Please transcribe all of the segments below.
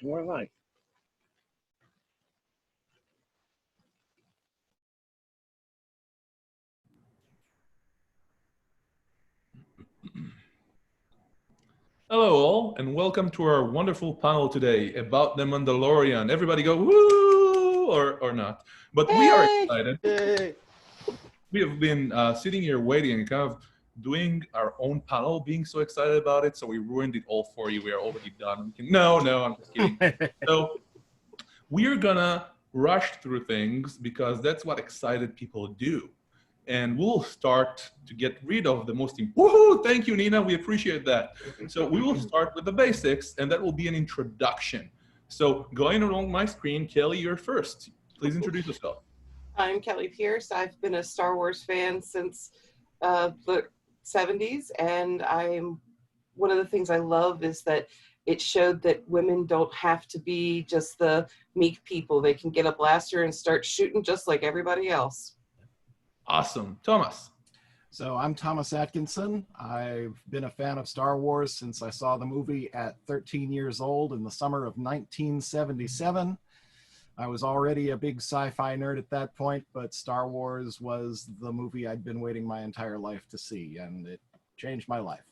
We're live. Hello all, and welcome to our wonderful panel today about the Mandalorian. Everybody go woo or not, but we are excited. Yay. We have been sitting here waiting and kind of doing our own panel, being so excited about it, so we ruined it all for you. We are already done. No, I'm just kidding. So we're gonna rush through things because that's what excited people do. And we'll start to get rid of the most important. Woohoo! Thank you, Nina. We appreciate that. So we will start with the basics, and that will be an introduction. So going along my screen, Kelly, you're first. Please introduce yourself. I'm Kelly Pierce. I've been a Star Wars fan since the 70s, and one of the things I love is that it showed that women don't have to be just the meek people. They can get a blaster and start shooting just like everybody else. Awesome. Thomas. So I'm Thomas Atkinson. I've been a fan of Star Wars since I saw the movie at 13 years old in the summer of 1977. I was already a big sci-fi nerd at that point, but Star Wars was the movie I'd been waiting my entire life to see, and it changed my life.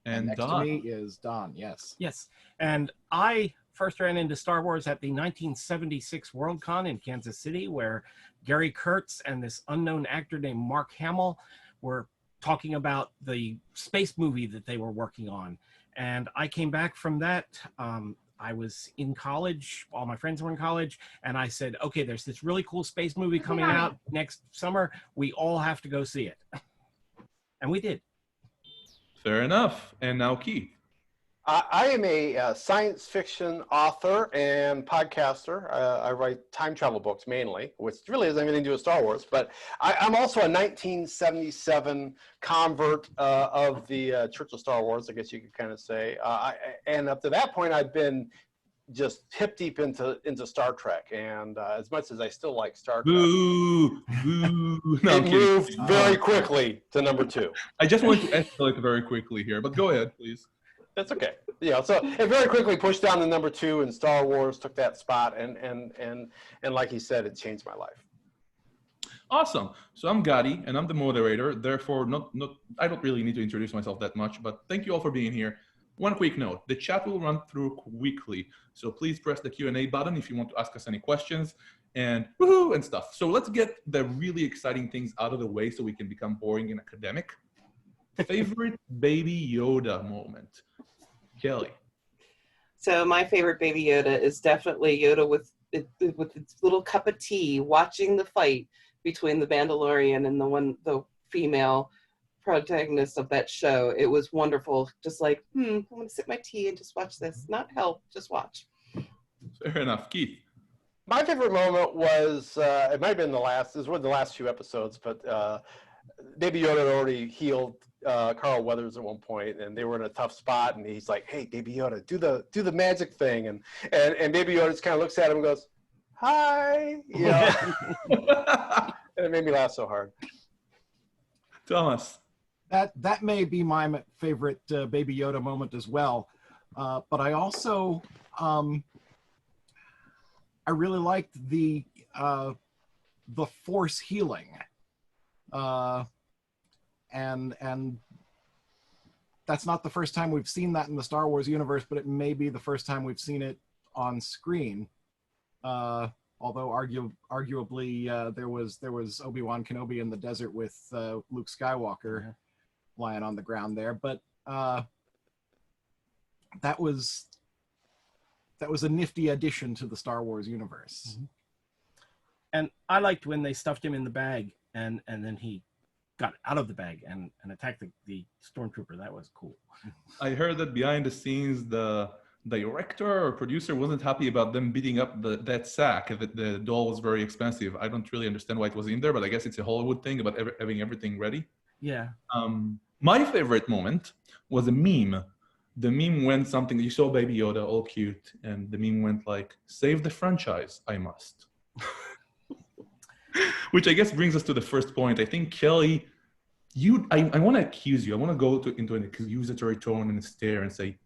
And next Don. to me is Don, yes. Yes, and I first ran into Star Wars at the 1976 Worldcon in Kansas City, where Gary Kurtz and this unknown actor named Mark Hamill were talking about the space movie that they were working on. And I came back from that. I was in college, all my friends were in college, and I said, okay, there's this really cool space movie coming out next summer. We all have to go see it. And we did. Fair enough. And now Keith. I am a science fiction author and podcaster. I write time travel books mainly, which really has anything to do with Star Wars. But I'm also a 1977 convert of the Church of Star Wars, I guess you could kind of say. And up to that point, I've been just hip deep into Star Trek. And as much as I still like Star Trek, Boo! No, it moved very quickly to number 2. I just want to escalate very quickly here, but go ahead, please. That's okay. Yeah, so it very quickly pushed down to number 2, and Star Wars took that spot, and like he said, it changed my life. Awesome. So I'm Gadi, and I'm the moderator. Therefore, I don't really need to introduce myself that much, but thank you all for being here. One quick note, the chat will run through quickly, so please press the Q&A button if you want to ask us any questions, and woohoo and stuff. So let's get the really exciting things out of the way so we can become boring and academic. Favorite Baby Yoda moment? Kelly. So my favorite Baby Yoda is definitely Yoda with its little cup of tea, watching the fight between the Mandalorian and the female protagonist of that show. It was wonderful. Just like, I'm going to sip my tea and just watch this. Not help, just watch. Fair enough. Keith. My favorite moment was, it might have been it was one of the last few episodes, but Baby Yoda had already healed Carl Weathers at one point, and they were in a tough spot, and he's like, "Hey, Baby Yoda, do the magic thing," and Baby Yoda just kind of looks at him and goes, "Hi," you know. And it made me laugh so hard. Thomas. That may be my favorite Baby Yoda moment as well, but I also I really liked the Force healing. And that's not the first time we've seen that in the Star Wars universe, but it may be the first time we've seen it on screen. Although arguably there was Obi-Wan Kenobi in the desert with Luke Skywalker lying on the ground there, but that was a nifty addition to the Star Wars universe. Mm-hmm. And I liked when they stuffed him in the bag and then he got out of the bag and attacked the stormtrooper. That was cool. I heard that behind the scenes, the director or producer wasn't happy about them beating up that sack. The doll was very expensive. I don't really understand why it was in there, but I guess it's a Hollywood thing about having everything ready. Yeah. My favorite moment was a meme. The meme went something, you saw Baby Yoda, all cute, and the meme went like, "Save the franchise, I must." Which I guess brings us to the first point. I think, Kelly, I want to accuse you. I want to go into an accusatory tone and stare and say,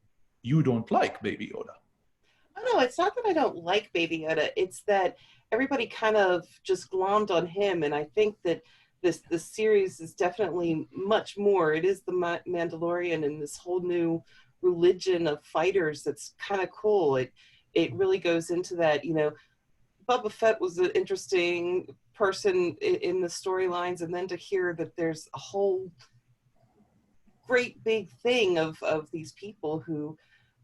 you don't like Baby Yoda. Oh, no, it's not that I don't like Baby Yoda. It's that everybody kind of just glommed on him, and I think that this series is definitely much more. It is the Mandalorian and this whole new religion of fighters that's kind of cool. It really goes into that. Boba Fett was an interesting person in the storylines, and then to hear that there's a whole great big thing of these people who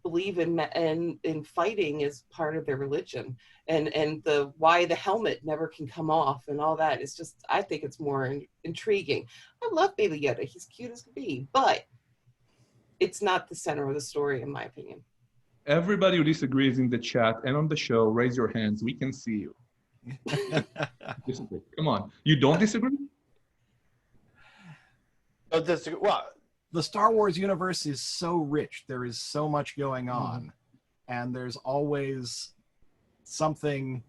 believe in fighting as part of their religion, and the why the helmet never can come off and all that is just, I think it's more intriguing. I love Baby Yoda. He's cute as can be, but it's not the center of the story, in my opinion. Everybody who disagrees in the chat and on the show, raise your hands. We can see you. Disagree. Come on. You don't disagree? Well, the Star Wars universe is so rich. There is so much going on, and there's always something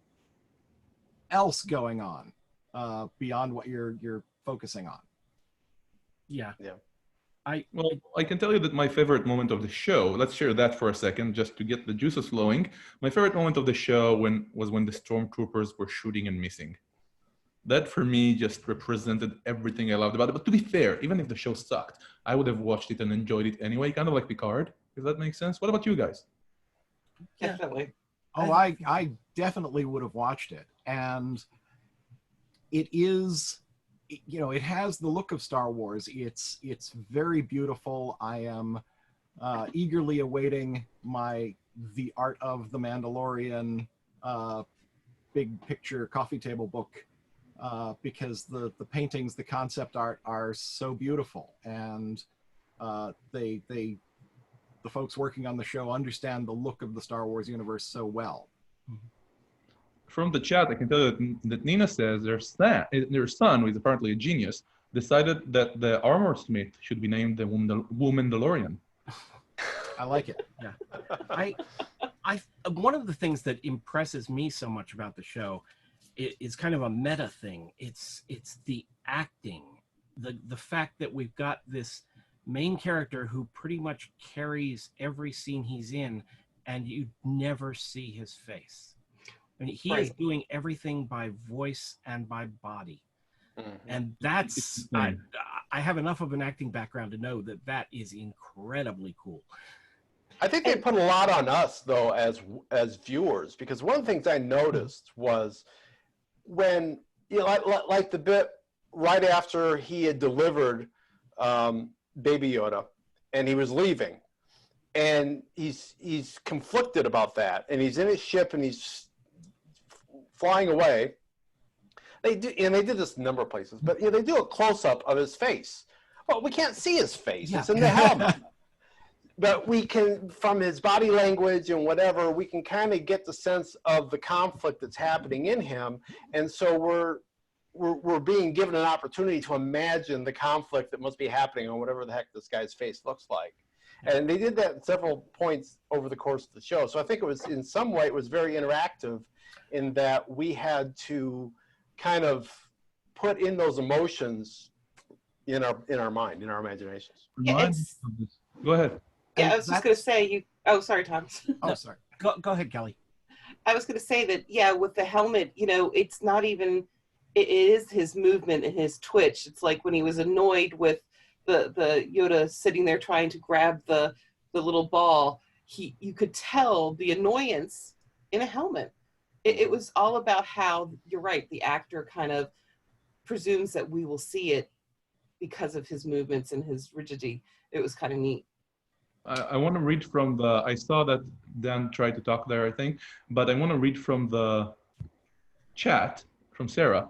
else going on beyond what you're focusing on. Yeah. Well, I can tell you that my favorite moment of the show, let's share that for a second, just to get the juices flowing. My favorite moment of the show was when the stormtroopers were shooting and missing. That for me just represented everything I loved about it. But to be fair, even if the show sucked, I would have watched it and enjoyed it anyway, kind of like Picard, if that makes sense. What about you guys? Definitely. Oh, I definitely would have watched it. And it is, it has the look of Star Wars. It's very beautiful. I am eagerly awaiting the Art of the Mandalorian big picture coffee table book, because the paintings, the concept art are so beautiful, and the folks working on the show understand the look of the Star Wars universe so well. From the chat, I can tell you that Nina says their son, who is apparently a genius, decided that the armor smith should be named the Mandalorian. I like it. Yeah. I one of the things that impresses me so much about the show is kind of a meta thing. It's the acting, the fact that we've got this main character who pretty much carries every scene he's in, and you never see his face. I mean, he is doing everything by voice and by body. And that's, I have enough of an acting background to know that is incredibly cool. I think they put a lot on us, though, as viewers, because one of the things I noticed was when, like the bit right after he had delivered Baby Yoda and he was leaving, and he's conflicted about that, and he's in his ship and he's flying away. They did this in a number of places, but they do a close-up of his face. Well, we can't see his face. Yeah. It's in the helmet. But we can, from his body language and whatever, we can kind of get the sense of the conflict that's happening in him. And so we're being given an opportunity to imagine the conflict that must be happening on whatever the heck this guy's face looks like. And they did that at several points over the course of the show. So I think it was, in some way, it was very interactive in that we had to kind of put in those emotions in our mind, in our imaginations. Yeah, Go ahead. Yeah, I was just going to say, oh, sorry, Tom. Oh, sorry. Go ahead, Kelly. I was going to say that, yeah, with the helmet, it's not even, it is his movement and his twitch. It's like when he was annoyed with the Yoda sitting there trying to grab the little ball, you could tell the annoyance in a helmet. It was all about how, you're right, the actor kind of presumes that we will see it because of his movements and his rigidity. It was kind of neat. I want to read from I saw that Dan tried to talk there, I think, but I want to read from the chat from Sarah.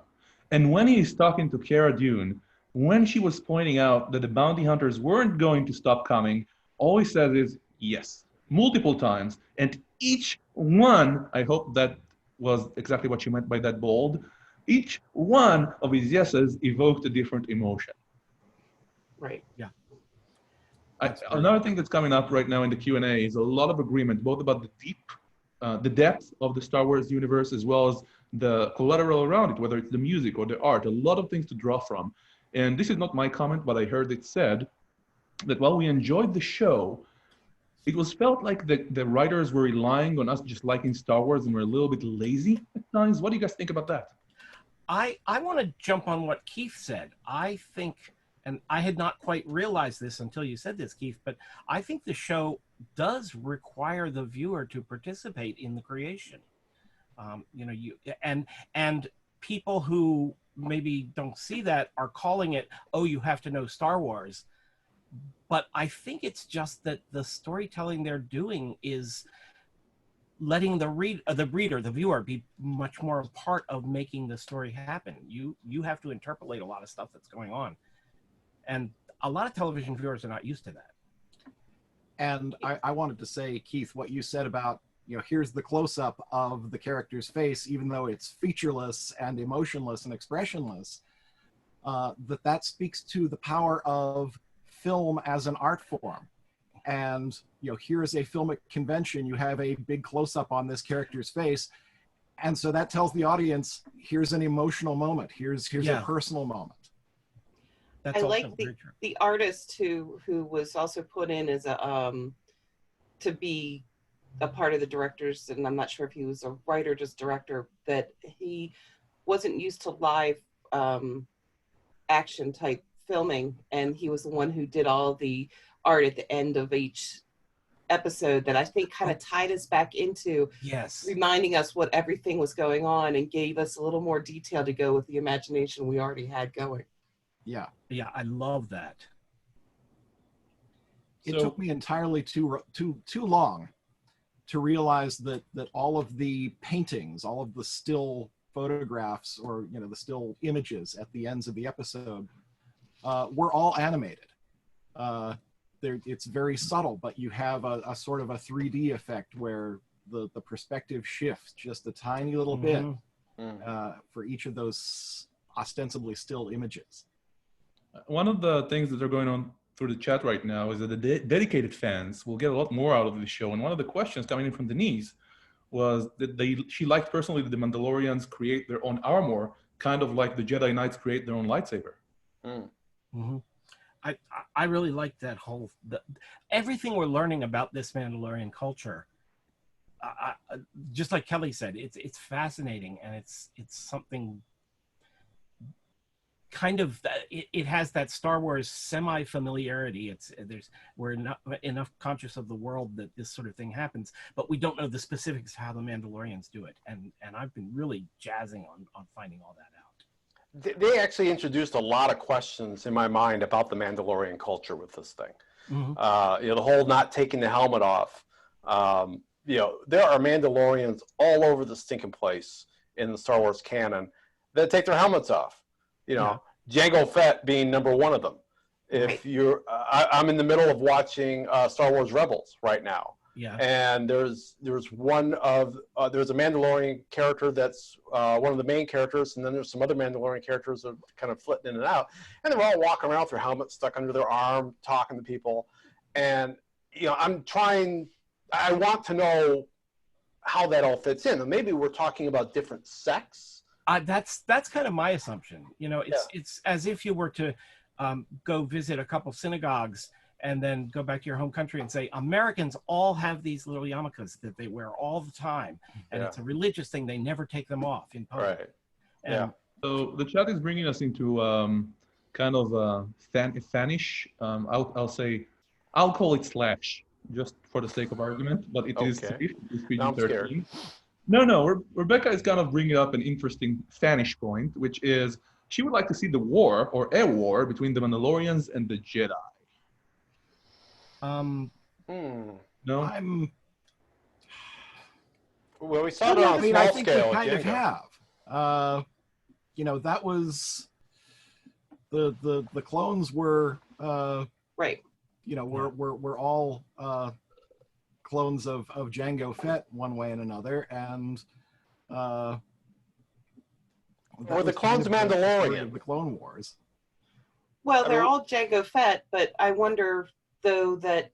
And when he's talking to Cara Dune, when she was pointing out that the bounty hunters weren't going to stop coming, all he says is yes, multiple times. And each one, I hope that was exactly what she meant by that bold, each one of his yeses evoked a different emotion. Right. Yeah. Another thing that's coming up right now in the Q&A is a lot of agreement, both about the depth of the Star Wars universe, as well as the collateral around it, whether it's the music or the art, a lot of things to draw from. And this is not my comment, but I heard it said that while we enjoyed the show, it was felt like the writers were relying on us just liking Star Wars and we're a little bit lazy at times. What do you guys think about that? I want to jump on what Keith said. I think, and I had not quite realized this until you said this, Keith, but I think the show does require the viewer to participate in the creation. You know, and people who maybe don't see that are calling it, oh, you have to know Star Wars. But I think it's just that the storytelling they're doing is letting the reader, the viewer, be much more a part of making the story happen. You have to interpolate a lot of stuff that's going on, and a lot of television viewers are not used to that. And I wanted to say, Keith, what you said about, you know, here's the close-up of the character's face, even though it's featureless and emotionless and expressionless, that speaks to the power of film as an art form. And, you know, here's a filmic convention, you have a big close-up on this character's face, and so that tells the audience, here's an emotional moment, here's a personal moment. That's I also like very true. the artist who was also put in as a to be a part of the directors, and I'm not sure if he was a writer, just director, that he wasn't used to live action type filming, and he was the one who did all the art at the end of each episode that I think kind of tied us back into reminding us what everything was going on and gave us a little more detail to go with the imagination we already had going. Yeah, I love that. It took me entirely too long to realize that all of the paintings, all of the still photographs, or, you know, the still images at the ends of the episode were all animated. It's very subtle, but you have a sort of a 3D effect where the perspective shifts just a tiny little bit for each of those ostensibly still images. One of the things that are going on through the chat right now is that the dedicated fans will get a lot more out of the show. And one of the questions coming in from Denise was that she liked personally that the Mandalorians create their own armor, kind of like the Jedi Knights create their own lightsaber. I really like that whole everything we're learning about this Mandalorian culture. Just like Kelly said, it's fascinating, and it's something kind of it has that Star Wars semi-familiarity. We're not enough conscious of the world that this sort of thing happens, but we don't know the specifics of how the Mandalorians do it. And I've been really jazzing on finding all that out. They actually introduced a lot of questions in my mind about the Mandalorian culture with this thing. You know, the whole not taking the helmet off. You know, there are Mandalorians all over the stinking place in the Star Wars canon that take their helmets off. You know, Jango Fett being number one of them. If you're, I'm in the middle of watching Star Wars Rebels right now. And there's one of there's a Mandalorian character that's one of the main characters, and then there's some other Mandalorian characters that are kind of flitting in and out, and they're all walking around with their helmets stuck under their arm, talking to people. And you know, I want to know how that all fits in. And maybe we're talking about different sects. That's kind of my assumption. You know, it's as if you were to go visit a couple synagogues and then go back to your home country and say, Americans all have these little yarmulkes that they wear all the time. And it's a religious thing. They never take them off in public. Right. So the chat is bringing us into kind of fanish. I'll call it slash, just for the sake of argument, but it is safe. It's PG-13. No, Rebecca is kind of bringing up an interesting fanish point, which is she would like to see the war, or a war, between the Mandalorians and the Jedi. No, well, we saw it on a small I think scale. we kind of have. You know, that was the clones were right. You know, we're all clones of Jango Fett one way and another, and or the clones Mandalorian, the Clone Wars. Well, they're all Jango Fett, but I wonder though that,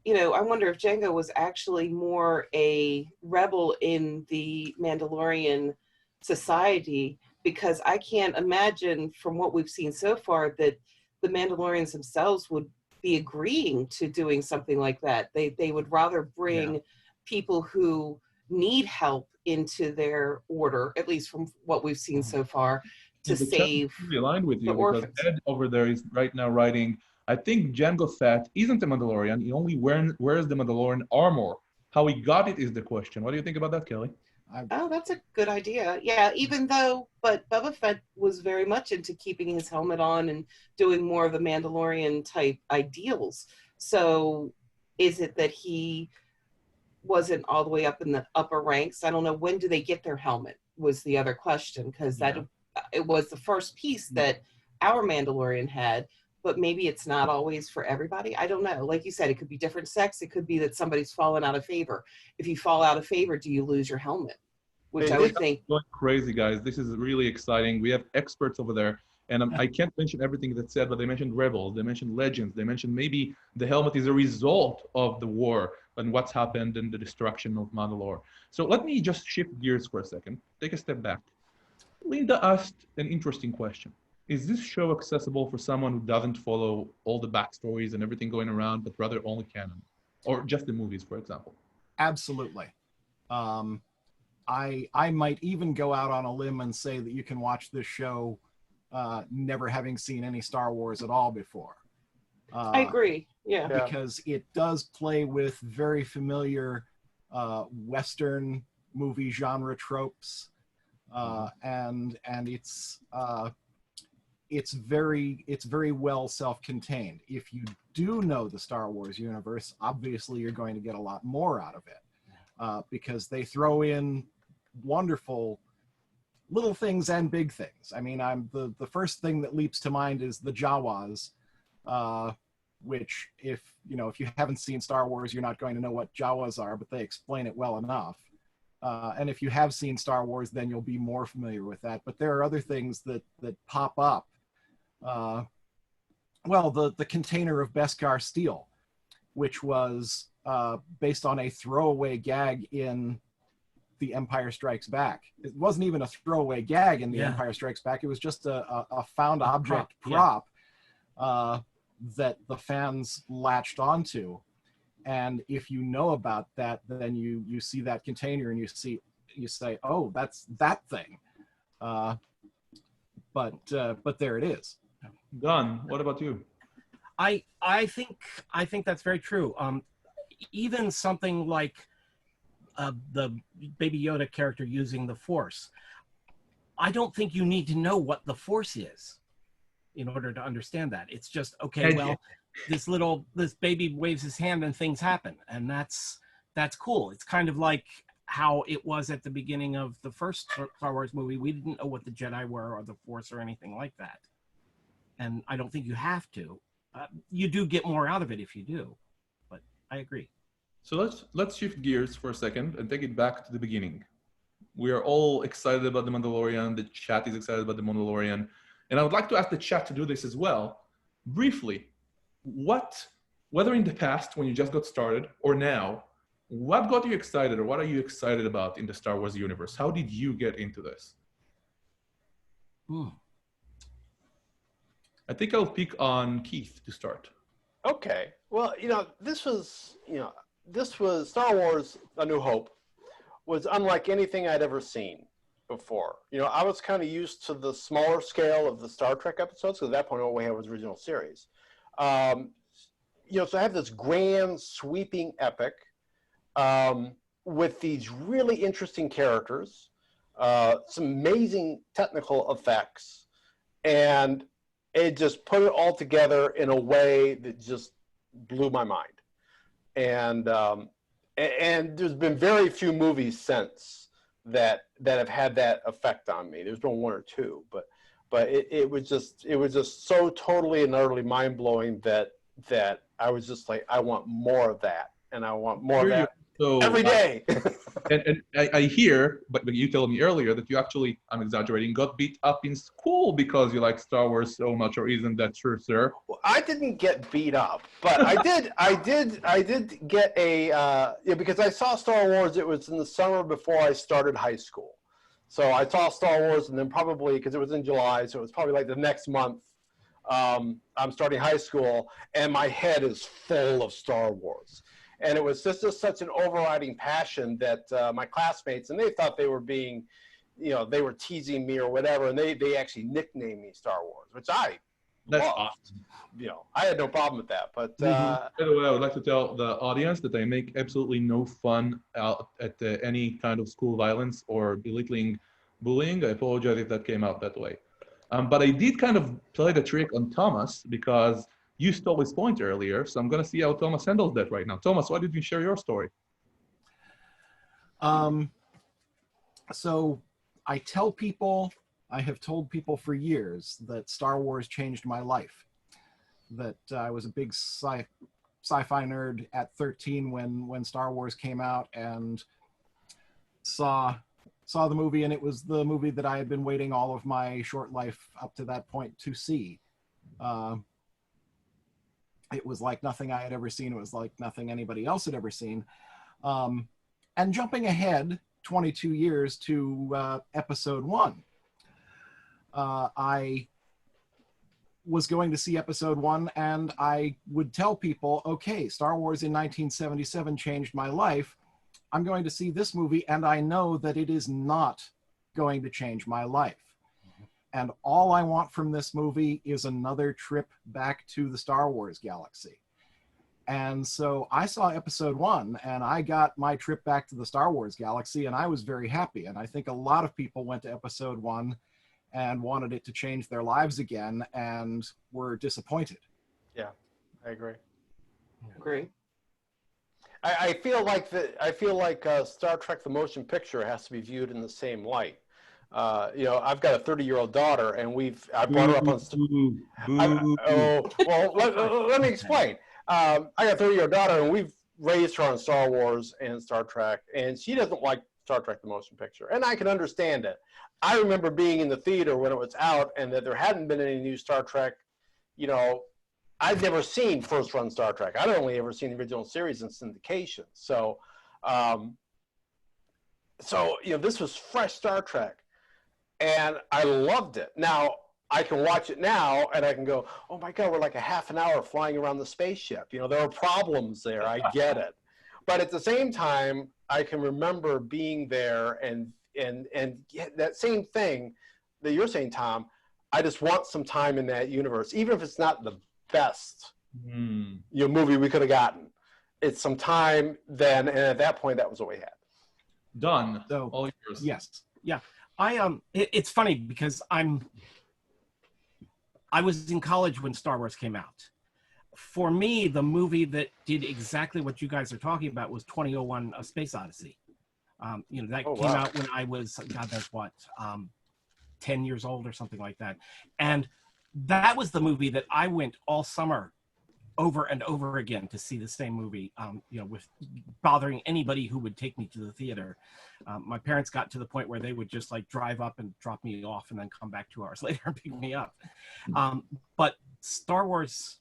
you know, I wonder if Jango was actually more a rebel in the Mandalorian society, because I can't imagine from what we've seen so far that the Mandalorians themselves would be agreeing to doing something like that. They would rather bring people who need help into their order, at least from what we've seen so far, to The chat save is really aligned with the you because orphans. Ed over there is right now writing, I think Jango Fett isn't a Mandalorian. He only wears the Mandalorian armor. How he got it is the question. What do you think about that, Kelly? Oh, that's a good idea. Yeah, even though, but Boba Fett was very much into keeping his helmet on and doing more of the Mandalorian type ideals. So is it that he wasn't all the way up in the upper ranks? I don't know. When do they get their helmet was the other question, because it was the first piece that our Mandalorian had, but maybe it's not always for everybody. I don't know. Like you said, it could be different sex. It could be that somebody's fallen out of favor. If you fall out of favor, do you lose your helmet? Which I would think. Going crazy, guys. This is really exciting. We have experts over there. And I can't mention everything that's said, but they mentioned Rebels, they mentioned Legends, they mentioned maybe the helmet is a result of the war and what's happened and the destruction of Mandalore. So let me just shift gears for a second, take a step back. Linda asked an interesting question. Is this show accessible for someone who doesn't follow all the backstories and everything going around, but rather only canon? Or just the movies, for example? Absolutely. I might even go out on a limb and say that you can watch this show never having seen any Star Wars at all before. I agree. Yeah. Because it does play with very familiar Western movie genre tropes, and it's very well self-contained. If you do know the Star Wars universe, obviously you're going to get a lot more out of it, because they throw in wonderful little things and big things. I mean, the first thing that leaps to mind is the Jawas, which if you haven't seen Star Wars, you're not going to know what Jawas are, but they explain it well enough. And if you have seen Star Wars, then you'll be more familiar with that. But there are other things that pop up. Well, the container of Beskar steel, which was based on a throwaway gag in The Empire Strikes Back. It wasn't even a throwaway gag in The Empire Strikes Back. It was just a found object prop that the fans latched onto. And if you know about that, then you see that container and you say, oh, that's that thing. But there it is. Gunn, what about you? I think that's very true. Even something like the Baby Yoda character using the Force, I don't think you need to know what the Force is in order to understand that. It's just, okay, well, this baby waves his hand and things happen, and that's cool. It's kind of like how it was at the beginning of the first Star Wars movie. We didn't know what the Jedi were or the Force or anything like that, and I don't think you have to. You do get more out of it if you do, but I agree. So let's shift gears for a second and take it back to the beginning. We are all excited about the Mandalorian. The chat is excited about the Mandalorian. And I would like to ask the chat to do this as well. Briefly, whether in the past when you just got started or now, what got you excited or what are you excited about in the Star Wars universe? How did you get into this? I think I'll pick on Keith to start. Okay. Well, this was Star Wars A New Hope was unlike anything I'd ever seen before. I was kind of used to the smaller scale of the Star Trek episodes, because at that point all we had was original series. So I have this grand sweeping epic with these really interesting characters, some amazing technical effects, and it just put it all together in a way that just blew my mind. And there's been very few movies since that have had that effect on me. There's been one or two, but it was just so totally and utterly mind blowing that I was just like, I want more of that, and I want more of that every day. And I hear, but you told me earlier that you actually, I'm exaggerating, got beat up in school because you like Star Wars so much, or isn't that true, sir? Well, I didn't get beat up, but I did get a because I saw Star Wars. It was in the summer before I started high school, so I saw Star Wars, and then probably because it was in July, so it was probably like the next month I'm starting high school, and my head is full of Star Wars. And it was just such an overriding passion that my classmates, and they thought they were being, they were teasing me or whatever, and they actually nicknamed me Star Wars, which That's loved. awesome. I had no problem with that. But By the way, I would like to tell the audience that I make absolutely no fun out at any kind of school violence or belittling bullying. I apologize if that came out that way. But I did kind of play the trick on Thomas because you stole his point earlier. So I'm going to see how Thomas handles that right now. Thomas, why did you share your story? So I have told people for years that Star Wars changed my life, that I was a big sci-fi nerd at 13 when Star Wars came out, and saw the movie, and it was the movie that I had been waiting all of my short life up to that point to see. It was like nothing I had ever seen. It was like nothing anybody else had ever seen. And jumping ahead 22 years to episode 1, I was going to see episode 1, and I would tell people, okay, Star Wars in 1977 changed my life. I'm going to see this movie, and I know that it is not going to change my life. And all I want from this movie is another trip back to the Star Wars galaxy. And so I saw episode 1, and I got my trip back to the Star Wars galaxy, and I was very happy. And I think a lot of people went to episode 1 and wanted it to change their lives again, and were disappointed. Yeah, I agree. Agree. I feel like Star Trek: The Motion Picture has to be viewed in the same light. I've got a 30-year-old daughter, and I brought her up on. Let me explain. I got a 30-year-old daughter, and we've raised her on Star Wars and Star Trek, and she doesn't like Star Trek: The Motion Picture, and I can understand it. I remember being in the theater when it was out, and that there hadn't been any new Star Trek. I'd never seen first-run Star Trek. I'd only ever seen the original series in syndication. So, this was fresh Star Trek, and I loved it. Now, I can watch it now, and I can go, oh my God, we're like a half an hour flying around the spaceship. There are problems there. I get it. But at the same time, I can remember being there and that same thing that you're saying, Tom. I just want some time in that universe, even if it's not the best movie we could have gotten. It's some time then, and at that point, that was what we had. Done. So, all yours. Yes. Yeah. It's funny because I was in college when Star Wars came out. For me, the movie that did exactly what you guys are talking about was 2001: A Space Odyssey. That came out when I was, God, that's what, 10 years old or something like that. And that was the movie that I went all summer over and over again to see the same movie, with bothering anybody who would take me to the theater. My parents got to the point where they would just like drive up and drop me off and then come back 2 hours later and pick me up. But Star Wars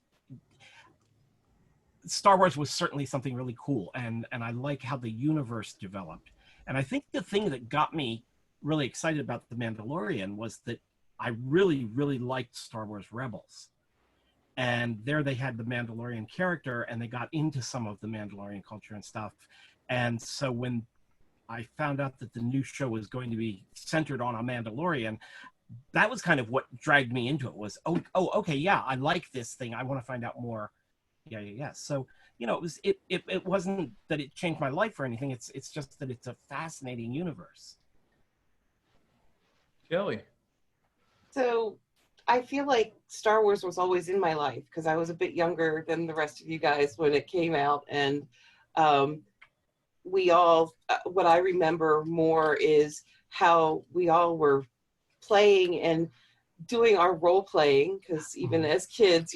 was certainly something really cool. And I like how the universe developed. And I think the thing that got me really excited about The Mandalorian was that I really, really liked Star Wars Rebels. And there they had the Mandalorian character, and they got into some of the Mandalorian culture and stuff. And so when I found out that the new show was going to be centered on a Mandalorian, that was kind of what dragged me into it was, okay, yeah, I like this thing. I want to find out more. Yeah. So, it wasn't that it changed my life or anything. It's just that it's a fascinating universe. Kelly. So I feel like Star Wars was always in my life because I was a bit younger than the rest of you guys when it came out. And we all, what I remember more is how we all were playing and doing our role playing, because even as kids,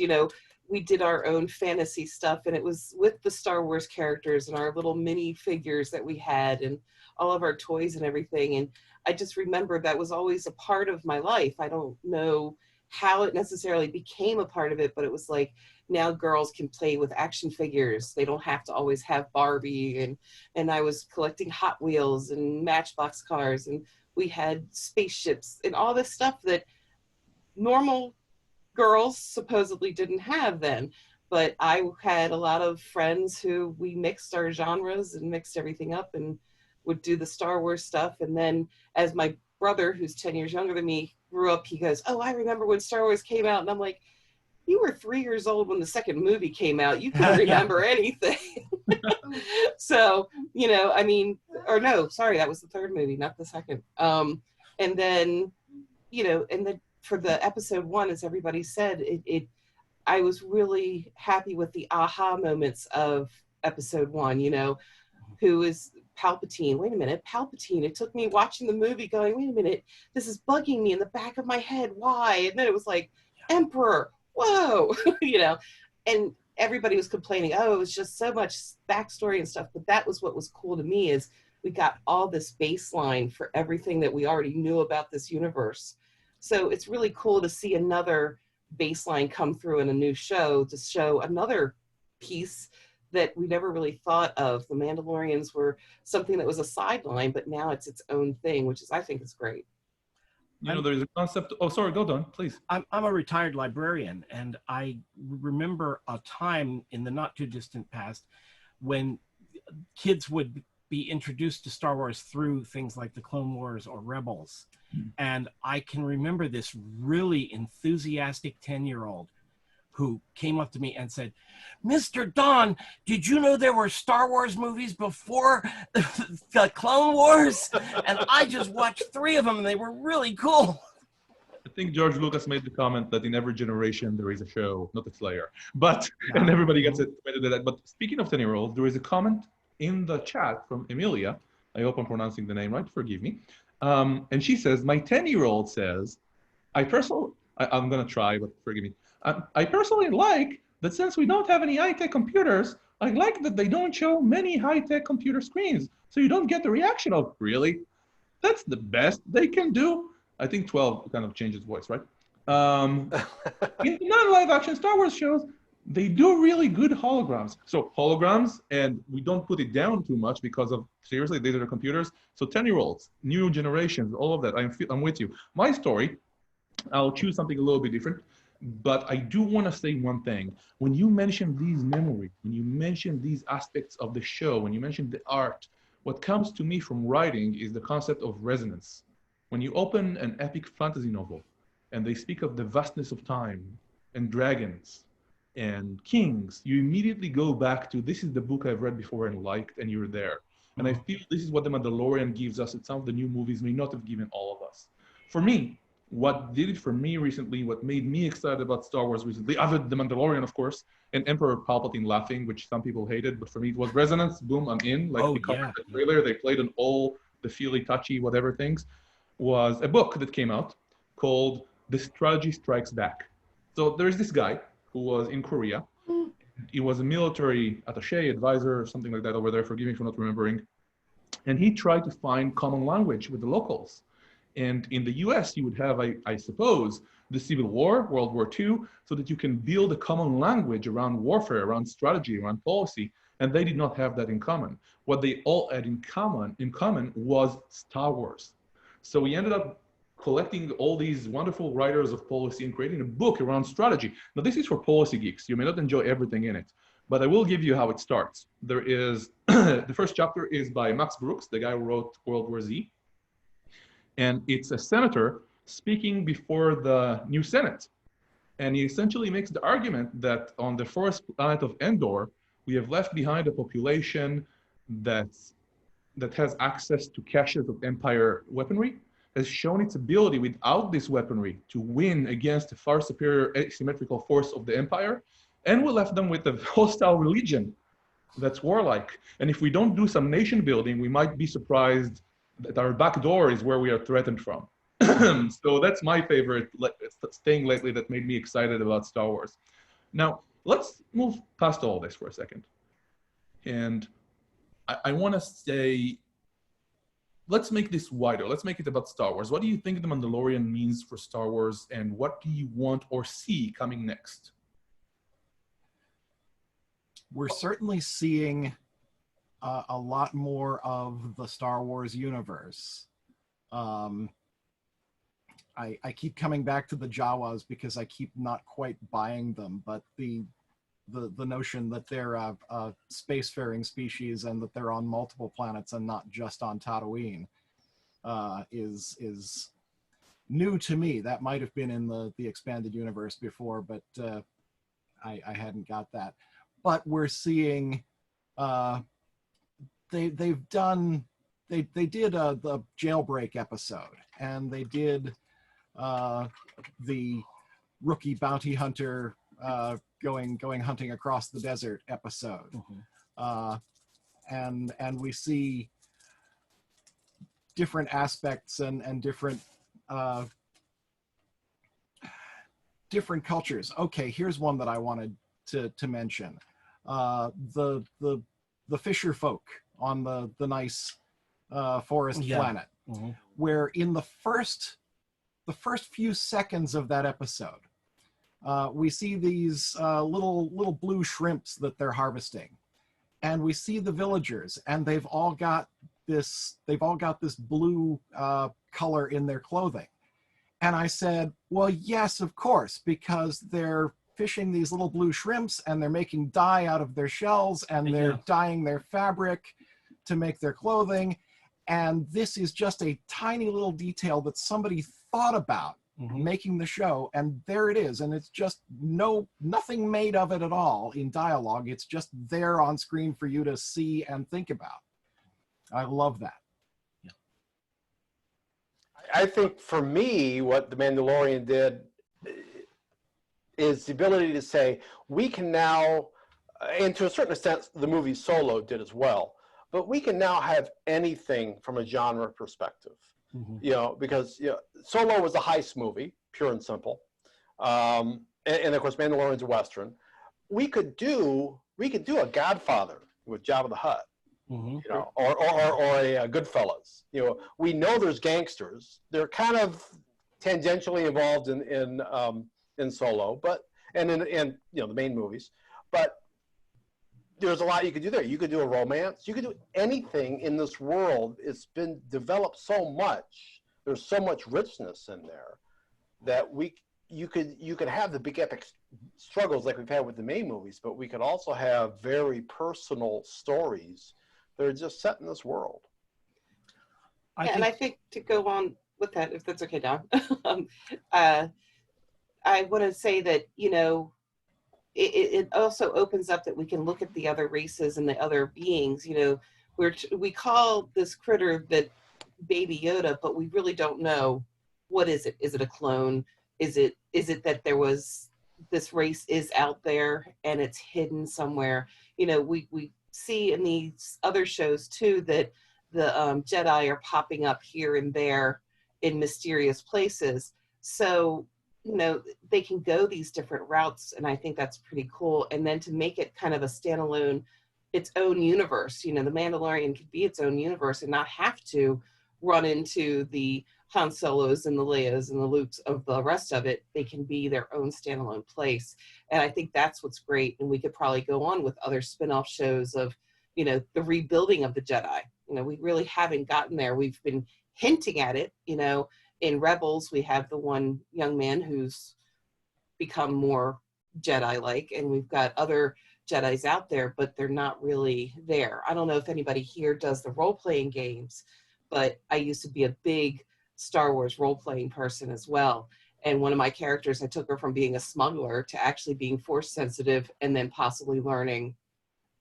we did our own fantasy stuff, and it was with the Star Wars characters and our little mini figures that we had and all of our toys and everything. And I just remember that was always a part of my life. I don't know how it necessarily became a part of it, but it was like, now girls can play with action figures. They don't have to always have Barbie. And I was collecting Hot Wheels and Matchbox cars, and we had spaceships and all this stuff that normal girls supposedly didn't have then. But I had a lot of friends who we mixed our genres and mixed everything up and would do the Star Wars stuff. And then as my brother, who's 10 years younger than me, grew up, he goes, "Oh, I remember when Star Wars came out." And I'm like, "You were 3 years old when the second movie came out. You couldn't remember anything." So, you know, I mean, or no, sorry, that was the third movie, not the second. And then, you know, and then for the episode 1, as everybody said, I was really happy with the aha moments of episode 1, you know, who is Palpatine. Wait a minute, Palpatine. It took me watching the movie going, wait a minute, this is bugging me in the back of my head. Why? And then it was like, Emperor, whoa, you know, and everybody was complaining, oh, it was just so much backstory and stuff. But that was what was cool to me, is we got all this baseline for everything that we already knew about this universe. So it's really cool to see another baseline come through in a new show, to show another piece that we never really thought of. The Mandalorians were something that was a sideline, but now it's its own thing, which is, I think, is great. You know, there's a concept. Oh, sorry, go Don, please. I'm a retired librarian, and I remember a time in the not too distant past when kids would be introduced to Star Wars through things like the Clone Wars or Rebels. And I can remember this really enthusiastic 10-year-old who came up to me and said, "Mr. Don, did you know there were Star Wars movies before the Clone Wars? And I just watched 3 of them and they were really cool." I think George Lucas made the comment that in every generation there is a show, not a slayer. But, and everybody gets it committed to that. But speaking of 10-year-olds, there is a comment in the chat from Emilia. I hope I'm pronouncing the name right, forgive me. And she says, my 10-year-old says, I'm going to try, but forgive me. I personally like that since we don't have any high-tech computers, I like that they don't show many high-tech computer screens. So you don't get the reaction of, really? That's the best they can do? I think 12 kind of changes voice, right? In the non-live action Star Wars shows, they do really good holograms. So holograms, and we don't put it down too much because of, seriously, these are the computers. So 10-year-olds, new generations, all of that, I'm with you. My story, I'll choose something a little bit different, but I do want to say one thing. When you mention these memories, when you mention these aspects of the show, when you mention the art, what comes to me from writing is the concept of resonance. When you open an epic fantasy novel and they speak of the vastness of time and dragons and kings, you immediately go back to, this is the book I've read before and liked, and you're there. And I feel this is what The Mandalorian gives us that some of the new movies may not have given all of us. For me, what did it for me recently, what made me excited about Star Wars recently, other than The Mandalorian, of course, and Emperor Palpatine laughing, which some people hated, but for me it was resonance, boom, I'm in. Like the trailer, they played on all the feely, touchy, whatever things, was a book that came out called The Strategy Strikes Back. So there's this guy who was in Korea. He was a military attaché, advisor, or something like that over there, forgive me for not remembering. And he tried to find common language with the locals. And in the US, you would have, I suppose, the Civil War, World War II, so that you can build a common language around warfare, around strategy, around policy. And they did not have that in common. What they all had in common was Star Wars. So we ended up collecting all these wonderful writers of policy and creating a book around strategy. Now, this is for policy geeks. You may not enjoy everything in it, but I will give you how it starts. There is, the first chapter is by Max Brooks, the guy who wrote World War Z. And it's a senator speaking before the new Senate. And he essentially makes the argument that on the forest planet of Endor, we have left behind a population that has access to caches of Empire weaponry, has shown its ability without this weaponry to win against a far superior asymmetrical force of the Empire, and we left them with a hostile religion that's warlike. And if we don't do some nation building, we might be surprised that our back door is where we are threatened from. So that's my favorite thing lately that made me excited about Star Wars. Now, let's move past all this for a second. And I want to say, let's make this wider. Let's make it about Star Wars. What do you think The Mandalorian means for Star Wars, and what do you want or see coming next? We're certainly seeing a lot more of the Star Wars universe. I keep coming back to the Jawas because I keep not quite buying them, but the notion that they're a spacefaring species and that they're on multiple planets and not just on Tatooine is new to me. That might have been in the expanded universe before, but I hadn't got that. But we're seeing they did the jailbreak episode, and they did the rookie bounty hunter going hunting across the desert episode. And we see different aspects and different different cultures. Okay, here's one that I wanted to mention. The fisher folk on the nice forest planet, where in the first few seconds of that episode, we see these little blue shrimps that they're harvesting, and we see the villagers, and they've all got this blue color in their clothing. And I said, well, yes, of course, because they're fishing these little blue shrimps, and they're making dye out of their shells, and they're dyeing their fabric to make their clothing. And this is just a tiny little detail that somebody thought about making the show, and there it is. And it's just nothing made of it at all in dialogue. It's just there on screen for you to see and think about. I love that. I think for me, what The Mandalorian did is the ability to say, we can now, and to a certain extent, the movie Solo did as well, but we can now have anything from a genre perspective. You know, because Solo was a heist movie, pure and simple, and of course Mandalorian's a Western. We could do a Godfather with Jabba the Hutt, you know, or a Goodfellas. You know, we know there's gangsters. They're kind of tangentially involved in Solo, but and in you know the main movies, but there's a lot you could do there. You could do a romance. You could do anything in this world. It's been developed so much. There's so much richness in there that you could have the big epic struggles like we've had with the main movies, but we could also have very personal stories that are just set in this world. And I think to go on with that, if that's okay, Don, I want to say that, you know, it also opens up that we can look at the other races and the other beings. You know, we call this critter that Baby Yoda, but we really don't know what is it. Is it a clone? Is it that there was this race is out there and it's hidden somewhere? You know, we see in these other shows too that the Jedi are popping up here and there in mysterious places. So, you know, they can go these different routes, and I think that's pretty cool. And then to make it kind of a standalone, its own universe, you know, the Mandalorian could be its own universe and not have to run into the Han Solos and the Leias and the Lukes of the rest of it. They can be their own standalone place. And I think that's what's great. And we could probably go on with other spin-off shows of, you know, the rebuilding of the Jedi. You know, we really haven't gotten there. We've been hinting at it, you know. In Rebels, we have the one young man who's become more Jedi-like, and we've got other Jedis out there, but they're not really there. I don't know if anybody here does the role-playing games, but I used to be a big Star Wars role-playing person as well. And one of my characters, I took her from being a smuggler to actually being Force-sensitive and then possibly learning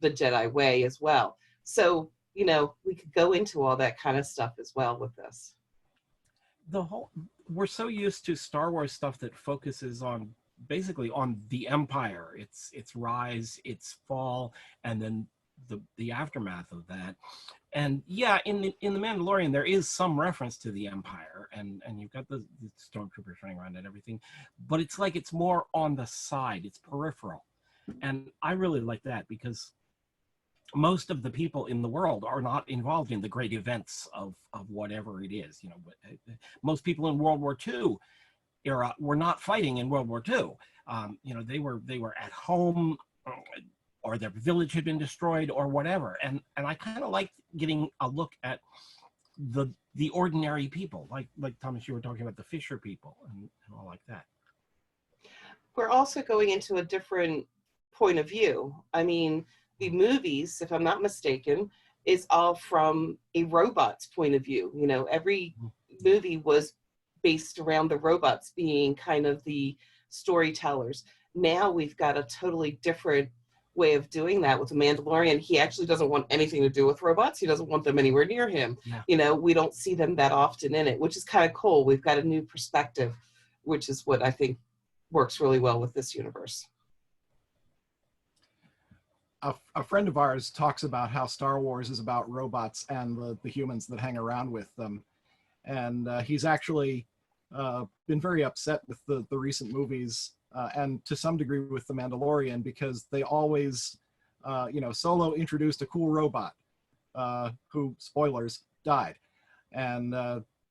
the Jedi way as well. So, you know, we could go into all that kind of stuff as well with this. We're so used to Star Wars stuff that focuses on basically on the Empire, its rise, its fall, and then the aftermath of that. And yeah, in the Mandalorian, there is some reference to the Empire, and you've got the stormtroopers running around and everything, but it's like it's more on the side, it's peripheral. And I really like that because most of the people in the world are not involved in the great events of whatever it is. You know, most people in World War II era were not fighting in World War II. You know, they were at home, or their village had been destroyed or whatever. And I kind of liked getting a look at the ordinary people, like Thomas, you were talking about the Fisher people and all like that. We're also going into a different point of view. I mean, the movies, if I'm not mistaken, is all from a robot's point of view. You know, every movie was based around the robots being kind of the storytellers. Now we've got a totally different way of doing that with the Mandalorian. He actually doesn't want anything to do with robots. He doesn't want them anywhere near him. Yeah. You know, we don't see them that often in it, which is kind of cool. We've got a new perspective, which is what I think works really well with this universe. A friend of ours talks about how Star Wars is about robots and the humans that hang around with them. And he's actually been very upset with the recent movies and to some degree with The Mandalorian, because they always, Solo introduced a cool robot who, spoilers, died. And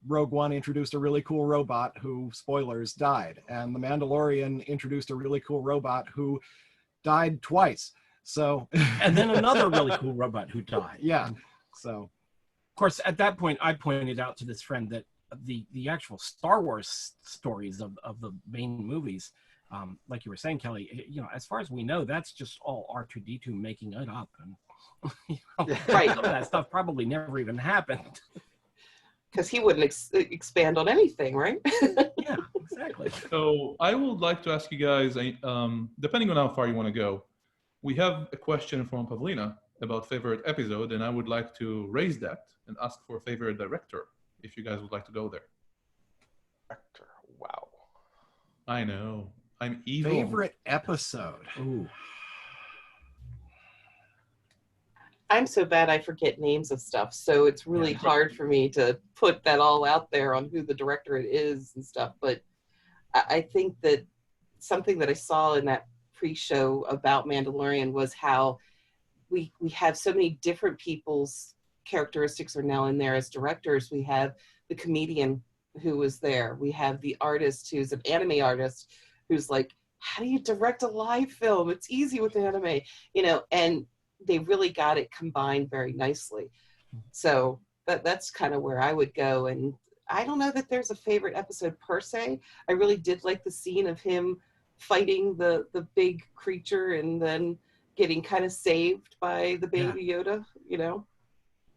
Rogue One introduced a really cool robot who, spoilers, died. And The Mandalorian introduced a really cool robot who died twice. So, and then another really cool robot who died. Yeah. So, of course, at that point, I pointed out to this friend that the actual Star Wars stories of the main movies, like you were saying, Kelly, you know, as far as we know, that's just all R2-D2 making it up, and Right. some of that stuff probably never even happened. Because he wouldn't expand on anything, right? Yeah, exactly. So I would like to ask you guys, depending on how far you want to go, we have a question from Pavlina about favorite episode, and I would like to raise that and ask for favorite director, if you guys would like to go there. Director, wow. I know, I'm evil. favorite episode. Ooh. I'm so bad I forget names of stuff, so it's really hard for me to put that all out there on who the director it is and stuff. But I think that something that I saw in that pre-show about Mandalorian was how we have so many different people's characteristics are now in there as directors. We have the comedian who was there. We have the artist who's an anime artist who's like, how do you direct a live film? It's easy with anime, you know, and they really got it combined very nicely. So that's kind of where I would go. And I don't know that there's a favorite episode per se. I really did like the scene of him fighting the big creature and then getting kind of saved by the baby Yoda, you know?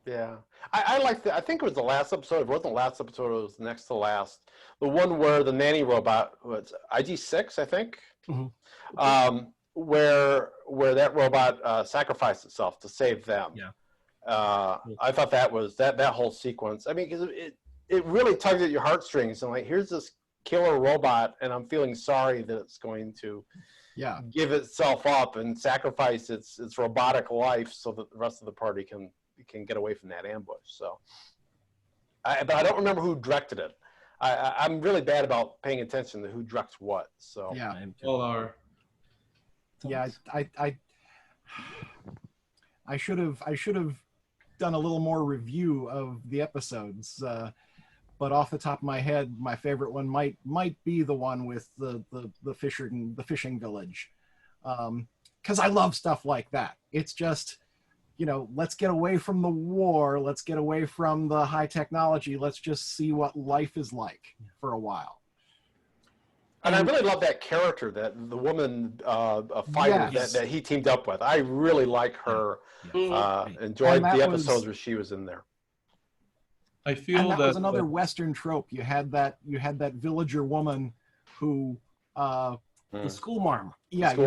Yeah. I like I think it was the last episode. It wasn't the last episode, it was the next to last. The one where the nanny robot was IG-6, I think. Mm-hmm. Where that robot sacrificed itself to save them. Yeah. I thought that was that whole sequence. I mean, because it really tugged at your heartstrings, and like, here's this killer robot, and I'm feeling sorry that it's going to give itself up and sacrifice its robotic life so that the rest of the party can get away from that ambush. So, but I don't remember who directed it. I'm really bad about paying attention to who directs what. So Yeah. All are. Yeah, I should have done a little more review of the episodes, but off the top of my head, my favorite one might be the one with the fishing village, because I love stuff like that. It's just, you know, let's get away from the war, let's get away from the high technology, let's just see what life is like for a while. And I really love that character, that the woman a fighter that he teamed up with. I really like her. Enjoyed the episodes where she was in there. I feel that was another Western trope. You had that villager woman who the school marm. Yeah, who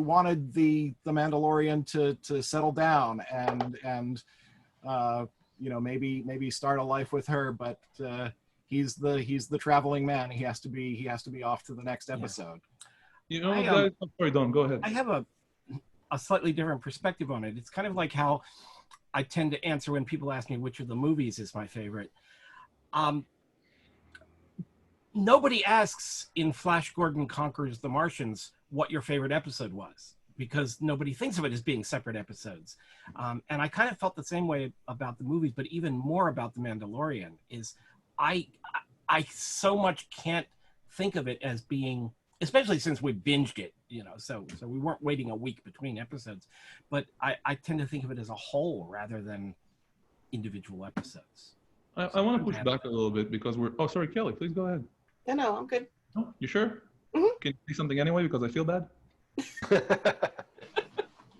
wanted the Mandalorian to settle down and maybe start a life with her, but he's the traveling man. He has to be off to the next episode. You know, guys, I'm sorry, Don, go ahead. I have a slightly different perspective on it. It's kind of like how I tend to answer when people ask me which of the movies is my favorite. Nobody asks in Flash Gordon Conquers the Martians what your favorite episode was, because nobody thinks of it as being separate episodes. And I kind of felt the same way about the movies, but even more about The Mandalorian is I so much can't think of it as being, especially since we binged it, you know, so we weren't waiting a week between episodes, but I tend to think of it as a whole rather than individual episodes. I want to push back a little bit because we're. Oh, sorry, Kelly. Please go ahead. No, I'm good. Oh, you sure? Mhm. Can you say something anyway because I feel bad?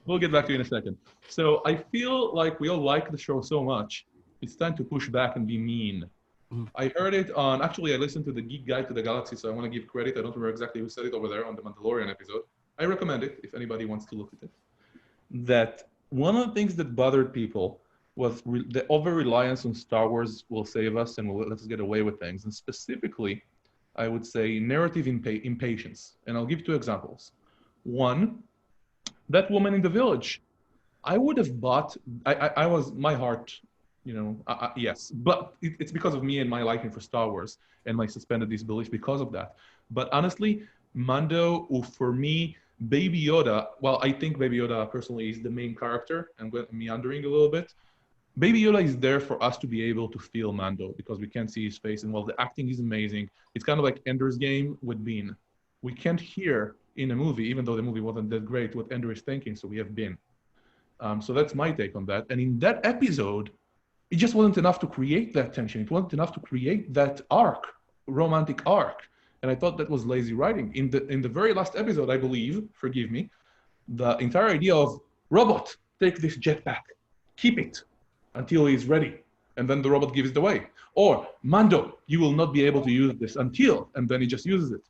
We'll get back to you in a second. So I feel like we all like the show so much. It's time to push back and be mean. Mhm. I heard it on. Actually, I listened to the Geek Guide to the Galaxy, so I want to give credit. I don't remember exactly who said it over there on the Mandalorian episode. I recommend it if anybody wants to look at it. That one of the things that bothered people was the over-reliance on Star Wars will save us and will let us get away with things. And specifically, I would say narrative impatience. And I'll give 2 examples. One, that woman in the village. I would have bought, I was, my heart, yes. But it's because of me and my liking for Star Wars and my suspended disbelief because of that. But honestly, Mando, for me, Baby Yoda, well, I think Baby Yoda personally is the main character. I'm meandering a little bit. Baby Yoda is there for us to be able to feel Mando because we can't see his face. And while the acting is amazing, it's kind of like Ender's Game with Bean. We can't hear in a movie, even though the movie wasn't that great, what Ender is thinking, so we have Bean. So that's my take on that. And in that episode, it just wasn't enough to create that tension. It wasn't enough to create that arc, romantic arc. And I thought that was lazy writing. In the very last episode, I believe, forgive me, the entire idea of robot, take this jetpack, keep it until he's ready. And then the robot gives it away. Or Mando, you will not be able to use this until, and then he just uses it.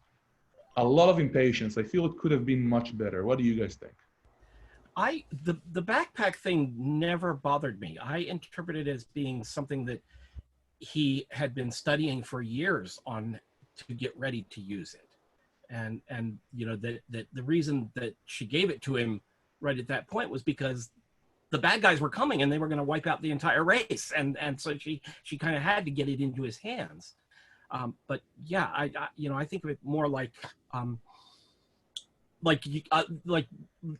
A lot of impatience. I feel it could have been much better. What do you guys think? The backpack thing never bothered me. I interpret it as being something that he had been studying for years on to get ready to use it. And that the reason that she gave it to him right at that point was because the bad guys were coming and they were going to wipe out the entire race. And so she kind of had to get it into his hands. But yeah, I think of it more like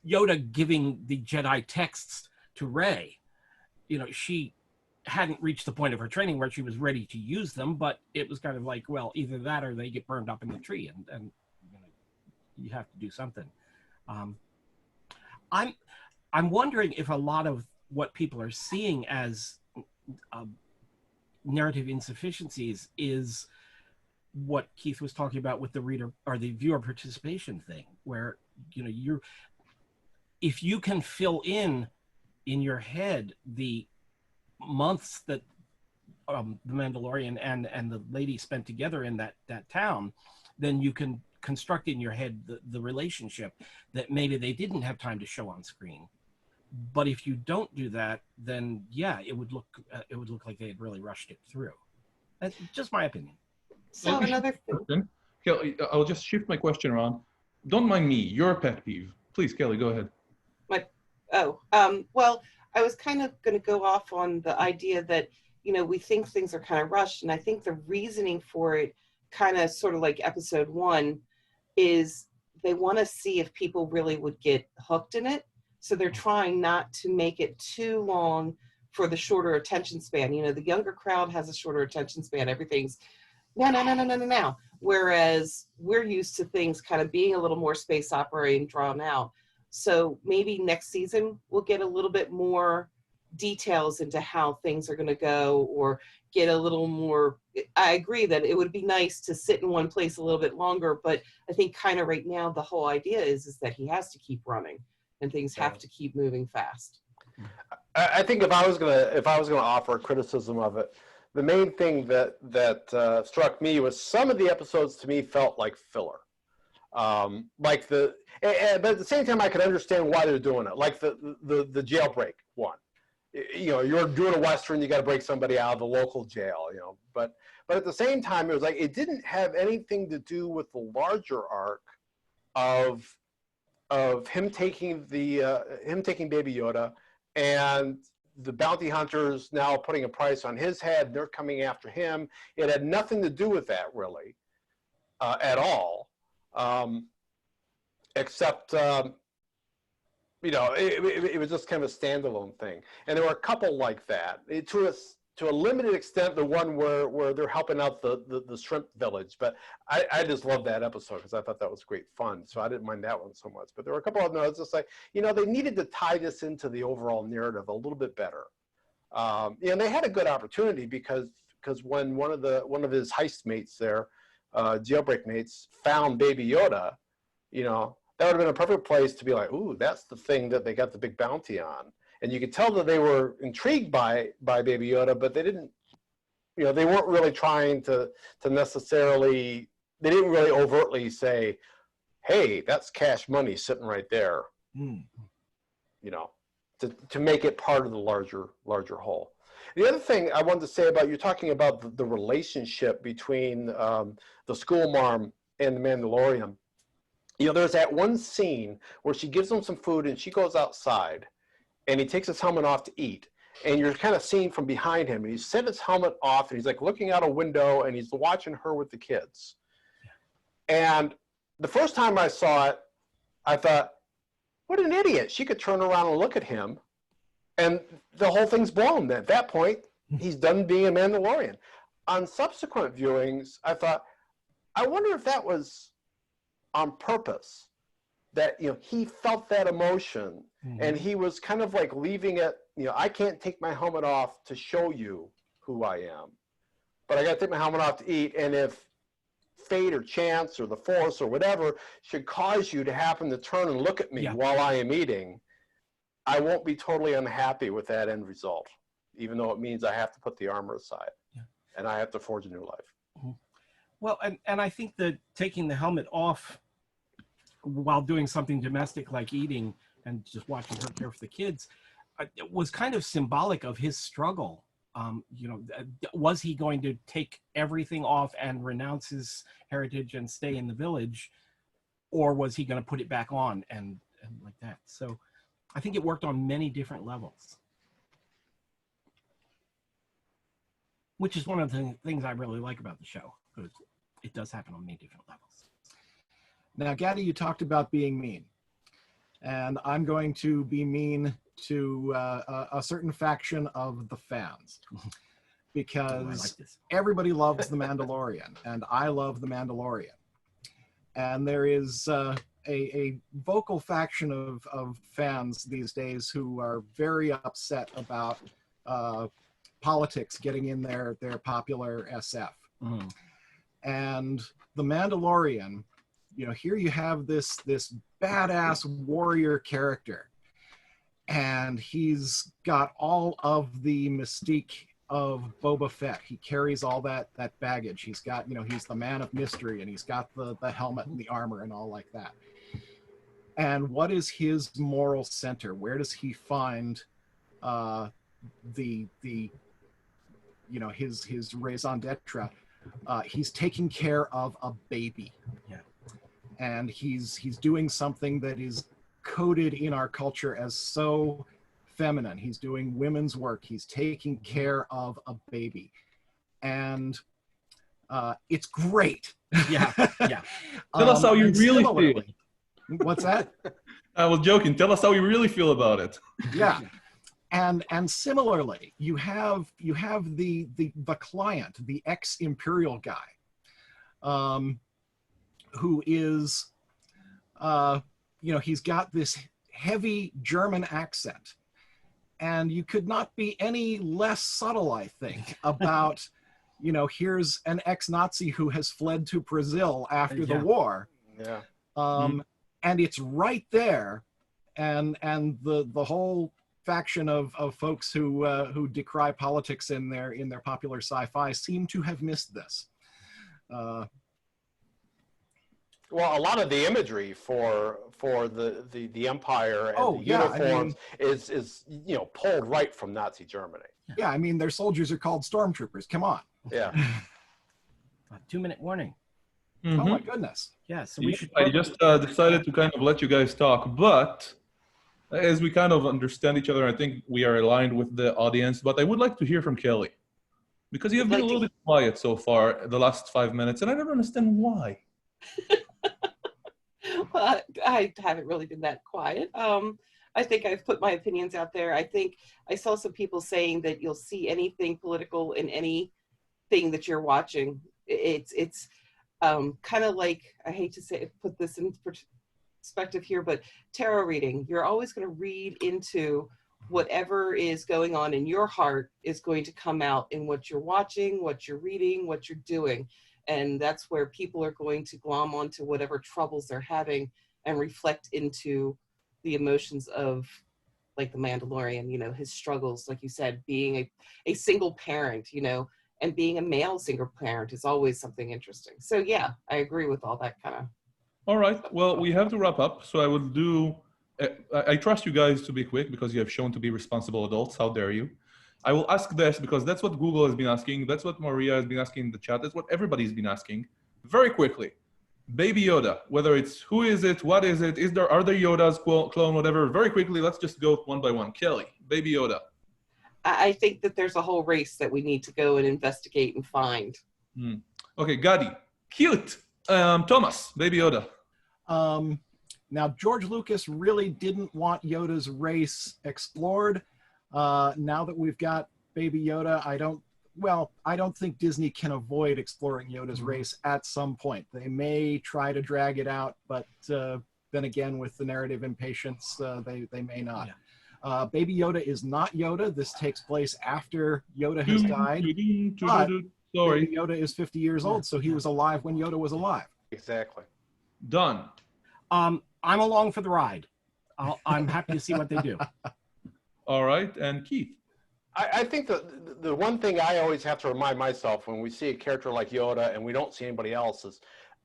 Yoda giving the Jedi texts to Rey. She hadn't reached the point of her training where she was ready to use them, but it was kind of like, well, either that or they get burned up in the tree, and you have to do something. I'm wondering if a lot of what people are seeing as narrative insufficiencies is what Keith was talking about with the reader or the viewer participation thing, where if you can fill in your head the months that the Mandalorian and the lady spent together in that town, then you can construct in your head the relationship that maybe they didn't have time to show on screen. But if you don't do that, then yeah, it would look like they had really rushed it through. That's just my opinion. So another thing. Kelly, I'll just shift my question around. Don't mind me. Your pet peeve, please, Kelly. Go ahead. Well, I was kind of going to go off on the idea that we think things are kind of rushed, and I think the reasoning for it, kind of sort of like episode 1, is they want to see if people really would get hooked in it. So they're trying not to make it too long for the shorter attention span. The younger crowd has a shorter attention span. Everything's now. Whereas we're used to things kind of being a little more space opera and drawn out. So maybe next season we'll get a little bit more details into how things are going to go, or get a little more. I agree that it would be nice to sit in one place a little bit longer, but I think kind of right now the whole idea is that he has to keep running and things have to keep moving fast. I think if I was gonna offer a criticism of it, the main thing that struck me was some of the episodes to me felt like filler. But at the same time, I could understand why they're doing it. Like the jailbreak one. You're doing a Western, you got to break somebody out of the local jail, But at the same time, it was like it didn't have anything to do with the larger arc of him taking Baby Yoda and the bounty hunters now putting a price on his head. They're coming after him. It had nothing to do with that really at all, except it was just kind of a standalone thing. And there were a couple like that. To a limited extent, the one where they're helping out the shrimp village. But I just loved that episode because I thought that was great fun. So I didn't mind that one so much. But there were a couple of them I was just like, they needed to tie this into the overall narrative a little bit better. And they had a good opportunity because when one of his heist mates there, jailbreak mates, found Baby Yoda, you know, that would have been a perfect place to be like, ooh, that's the thing that they got the big bounty on. And you could tell that they were intrigued by Baby Yoda, but they didn't, you know, they weren't really trying to necessarily, they didn't really overtly say, hey, that's cash money sitting right there, you know, to make it part of the larger whole. The other thing I wanted to say about, you're talking about the relationship between the school marm and the Mandalorian. You know, there's that one scene where she gives him some food and she goes outside and he takes his helmet off to eat. And you're kind of seeing from behind him, and he's set his helmet off and he's like looking out a window and he's watching her with the kids. And the first time I saw it, I thought, what an idiot. She could turn around and look at him and the whole thing's blown. At that point, he's done being a Mandalorian. On subsequent viewings, I thought, I wonder if that was on purpose, that, you know, he felt that emotion and he was kind of like leaving it, you know, I can't take my helmet off to show you who I am, but I got to take my helmet off to eat. And if fate or chance or the force or whatever should cause you to happen to turn and look at me while I am eating, I won't be totally unhappy with that end result, even though it means I have to put the armor aside and I have to forge a new life. Well, and I think that taking the helmet off while doing something domestic like eating and just watching her care for the kids was kind of symbolic of his struggle. You know, was he going to take everything off and renounce his heritage and stay in the village, or was he going to put it back on and like that? So I think it worked on many different levels, which is one of the things I really like about the show, because it does happen on many different levels. Now, Gadi, you talked about being mean, and I'm going to be mean to a certain faction of the fans, because everybody loves The Mandalorian, and I love The Mandalorian. And there is a vocal faction of fans these days who are very upset about politics getting in their popular SF. And The Mandalorian, you know, here you have this badass warrior character, and he's got all of the mystique of Boba Fett. He carries all that baggage. He's got, you know, he's the man of mystery, and he's got the helmet and the armor and all like that. And what is his moral center? Where does he find the you know, his raison d'etre? He's taking care of a baby. And he's doing something that is coded in our culture as so feminine. He's doing women's work. He's taking care of a baby, and it's great. Tell us how you really feel. What's that? I was joking. Tell us how you really feel about it. And similarly, you have the client, the ex-Imperial guy, who is, you know, he's got this heavy German accent, and you could not be any less subtle, I think, about, you know, here's an ex-Nazi who has fled to Brazil after the war. And it's right there, and the whole faction of folks who decry politics in their popular sci-fi seem to have missed this. Well, a lot of the imagery for the Empire and the uniforms is you know, pulled right from Nazi Germany. Yeah, I mean, their soldiers are called stormtroopers. Come on. Yeah. A 2-minute warning. Oh my goodness. Yeah, so we should. I just decided to kind of let you guys talk, but as we kind of understand each other, I think we are aligned with the audience. But I would like to hear from Kelly, because you have been a little bit quiet so far the last 5 minutes, and I don't understand why. Well, I haven't really been that quiet. I think I've put my opinions out there. I think I saw some people saying that you'll see anything political in anything that you're watching. It's kind of like, I hate to say, put this in perspective here, but tarot reading. You're always going to read into whatever is going on in your heart is going to come out in what you're watching, what you're reading, what you're doing. And that's where people are going to glom onto whatever troubles they're having and reflect into the emotions of, like the Mandalorian, you know, his struggles, like you said, being a single parent, you know, and being a male single parent is always something interesting. So yeah, I agree with all that kind of. All right. Well, we have to wrap up. So I will do, I trust you guys to be quick because you have shown to be responsible adults. How dare you? I will ask this because that's what Google has been asking. That's what Maria has been asking in the chat. That's what everybody's been asking. Very quickly. Baby Yoda, whether it's who is it, what is it, are there Yodas, clone, whatever. Very quickly, let's just go one by one. Kelly, Baby Yoda. I think that there's a whole race that we need to go and investigate and find. Okay, Gadi, cute. Thomas, Baby Yoda. Now, George Lucas really didn't want Yoda's race explored. Now that we've got Baby Yoda, I don't think Disney can avoid exploring Yoda's race at some point. They may try to drag it out, but then again, with the narrative impatience, they may not. Yeah. Baby Yoda is not Yoda. This takes place after Yoda has died. But Sorry. Baby Yoda is 50 years old, so he was alive when Yoda was alive. Exactly. Done. I'm along for the ride. I'm happy to see what they do. All right, and Keith. I think the one thing I always have to remind myself when we see a character like Yoda and we don't see anybody else is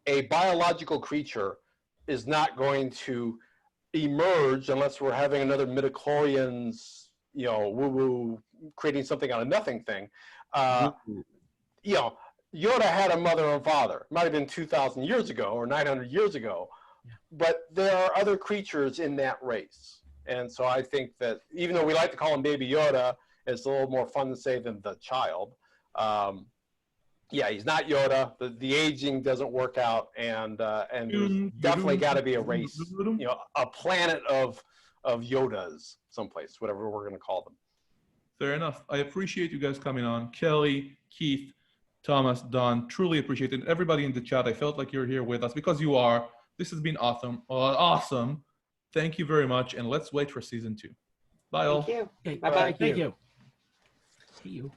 a biological creature is not going to emerge unless we're having another midichlorians, you know, woo-woo, creating something out of nothing thing. You know, Yoda had a mother and father. It might have been 2,000 years ago or 900 years ago, but there are other creatures in that race. And so I think that even though we like to call him Baby Yoda, it's a little more fun to say than the child. Yeah, he's not Yoda. The aging doesn't work out, and there's definitely got to be a race, you know, a planet of Yodas someplace, whatever we're going to call them. Fair enough. I appreciate you guys coming on. Kelly, Keith, Thomas, Don, truly appreciate it. Everybody in the chat, I felt like you're here with us because you are. This has been awesome. Awesome. Thank you very much, and let's wait for season 2. Bye all. Thank you. Okay, Bye-bye. Thank you. See you.